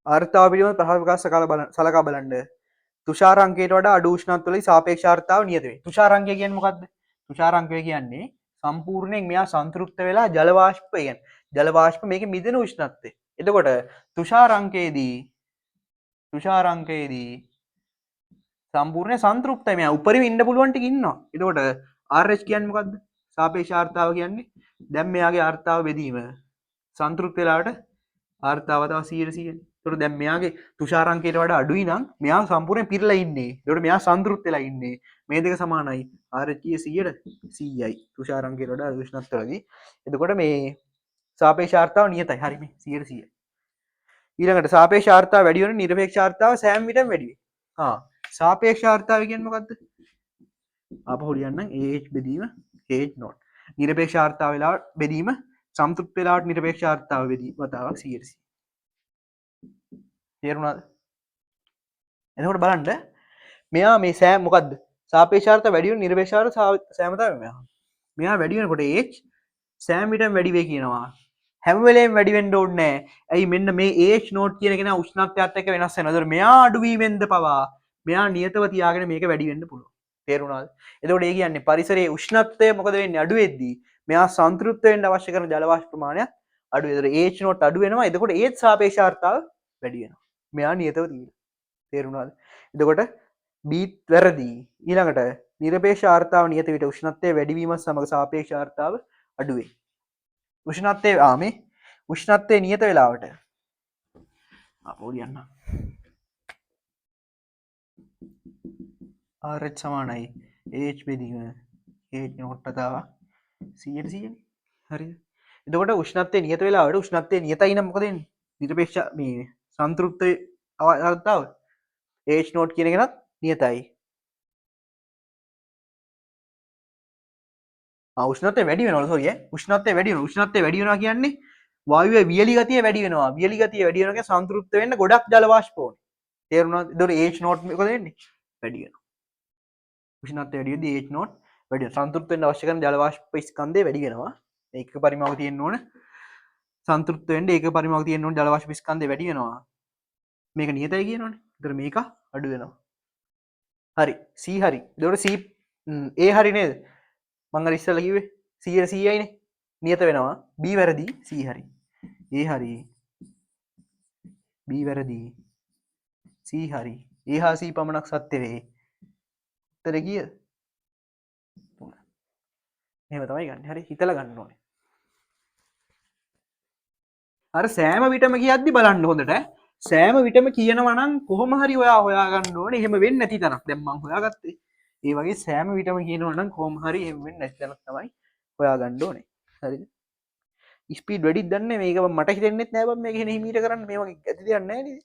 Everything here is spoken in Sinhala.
ආර්තාව පිළිබඳ ප්‍රහාර විකාශ සලකා බලන්න. තුෂාර අංකයට වඩා අඩු උෂ්ණත්වවල සාපේක්ෂ ආර්තාව නියත වේ. තුෂාර අංකය කියන්නේ මොකද්ද? තුෂාර අංකය කියන්නේ සම්පූර්ණයෙන් මෙයා සංතෘප්ත වෙලා ජල වාෂ්ප කියන්නේ. ජල වාෂ්ප මේකේ මිදෙන උෂ්ණත්වය. එතකොට තුෂාර අංකයේදී සම්පූර්ණ සංතෘප්තයි මෙයා උපරිම ඉන්න පුළුවන් ටික ඉන්නවා. එතකොට RH කියන්නේ මොකද්ද? සාපේක්ෂ ආර්තාව කියන්නේ දැන් මෙයාගේ ආර්තාව බෙදීම සංතෘප්ත වෙලාවට ආර්තාව තව 100%නේ. ඒතකොට දැන් මෙයාගේ තුෂාර අංකයට වඩා අඩුයි නම් මෙයා සම්පූර්ණයෙන් පිරලා ඉන්නේ. ඒතකොට මෙයා සංතෘප්ත වෙලා ඉන්නේ. මේ දෙක සමානයි. RH 100ට 100යි. තුෂාර අංකයට වඩා උෂ්ණත්වවලදී. එතකොට මේ සාපේක්ෂ ආර්තාව නියතයි. හරි මේ 100%. ඊළඟට සාපේක්ෂ ආර්තාව වැඩි වෙන නිරපේක්ෂ ආර්තාව සෑම විටම වැඩි වෙයි. සාපේක්ෂ ආර්තාව කියන්නේ මොකද්ද? ආපහු ලියන්නම් AH බෙදීම AH0. නිරපේක්ෂ ආර්තාව වෙලාවට බෙදීම සම්තෘප්ත වෙලාවට නිරපේක්ෂ ආර්තාව බෙදීම වතාවක් 100%. තේරුණාද? එතකොට බලන්න මෙයා මේ සෑම මොකද්ද? සාපේක්ෂ ආර්තාව වැඩි වෙන නිරපේක්ෂ ආර්තාව සෑම තමයි මෙයා. මෙයා වැඩි වෙනකොට AH සෑම විටම වැඩි වෙයි කියනවා. හැම වෙලේම වැඩි වෙන්න ඕනේ නැහැ. ඇයි මෙන්න මේ AH0 කියන එක නා උෂ්ණත්වයත් එක්ක වෙනස් වෙනවා. ඒතකොට මෙයා අඩු වීමෙන්ද පවා මෙයා නියතව තියාගෙන මේක වැඩි වෙන්න පුළුවන්. තේරුණාද? එතකොට ඒ කියන්නේ පරිසරයේ උෂ්ණත්වය මොකද වෙන්නේ අඩු වෙද්දී මෙයා සංතෘප්ත වෙන්න අවශ්‍ය කරන ජල වාෂ්ප ප්‍රමාණය අඩු වෙනවා. ඒතකොට AH0 අඩු වෙනවා. එතකොට ඒත් සාපේක්ෂ ආර්තාව වැඩි වෙනවා. මෙයා නියතව තියෙනවා. තේරුණාද? එතකොට B වැරදි. ඊළඟට නිරපේක්ෂ ආර්තාව නියත විට උෂ්ණත්වය වැඩි වීමත් සමග සාපේක්ෂ ආර්තාව අඩු වේ. උෂ්ණත්වය නියත වෙලාවට ආපහු ලියන්න. RH සමානයි AH බෙදීම AH0 වතාව 100ට 100නේ. හරිද? එතකොට උෂ්ණත්වය නියත වෙලාවට උෂ්ණත්වය නියතයි නම් මොකද වෙන්නේ? නිරපේක්ෂ මේ සංතෘප්ත ආර්තාව AH0 කියන එකනත් නියතයි. උෂ්ණත්වය වැඩි වෙනවා සෝරි උෂ්ණත්වය වැඩි වෙනවා. උෂ්ණත්වය වැඩි වෙනවා කියන්නේ වායුවේ වියලි ගතිය වැඩි වෙනවා. වියලි ගතිය වැඩි වෙනවා කියන්නේ සංතෘප්ත වෙන්න ගොඩක් ජල වාෂ්ප ඕනේ. තේරුණාද? ඒතකොට AH0 මොකද වෙන්නේ? වැඩි වෙනවා. උෂ්ණත්වය වැඩි වෙද්දී AH0 වැඩි වෙනවා. සංතෘප්ත වෙන්න අවශ්‍ය කරන ජල වාෂ්ප ස්කන්ධය වැඩි වෙනවා. ඒක පරිමාව තියෙන්න ඕන. සංතෘප්ත වෙන්න ඒක පරිමාව තියෙන්න ඕන ජල වාෂ්ප ස්කන්ධය වැඩි වෙනවා. මේක නියතයි කියනවනේ. ඒතර මේක අඩු වෙනවා. හරි. C හරි. ඒතකොට C A හරි නේද? මං අර ඉස්සෙල්ලා කිව්වේ 100ට 100යිනේ. නියත වෙනවා. B වැරදි C හරි. A හරි. B වැරදි C හරි. A හා C පමණක් සත්‍ය වේ. උත්තරේ කීයද? 3. එහෙම තමයි ගන්න. හරි හිතලා ගන්න ඕනේ. අර සෑම විටම කියද්දි බලන්න හොඳට. සෑම විටම කියනවා නම් කොහොම හරි ඔයා හොයාගන්න ඕනේ. එහෙම වෙන්නේ නැති තරම්. දැන් මං හොයාගත්තේ. ඒ වගේ සෑම විටම කියනවා නම් කොහොම හරි එහෙම වෙන්නේ නැති තරම් තමයි හොයාගන්න ඕනේ. හරිද? ස්පීඩ් වැඩිද දන්නේ මේක මට හිතෙන්නෙත් නෑ බං මේක එහෙම හිමීට කරන්න මේ වගේ ඇති දෙයක් නෑ නේද?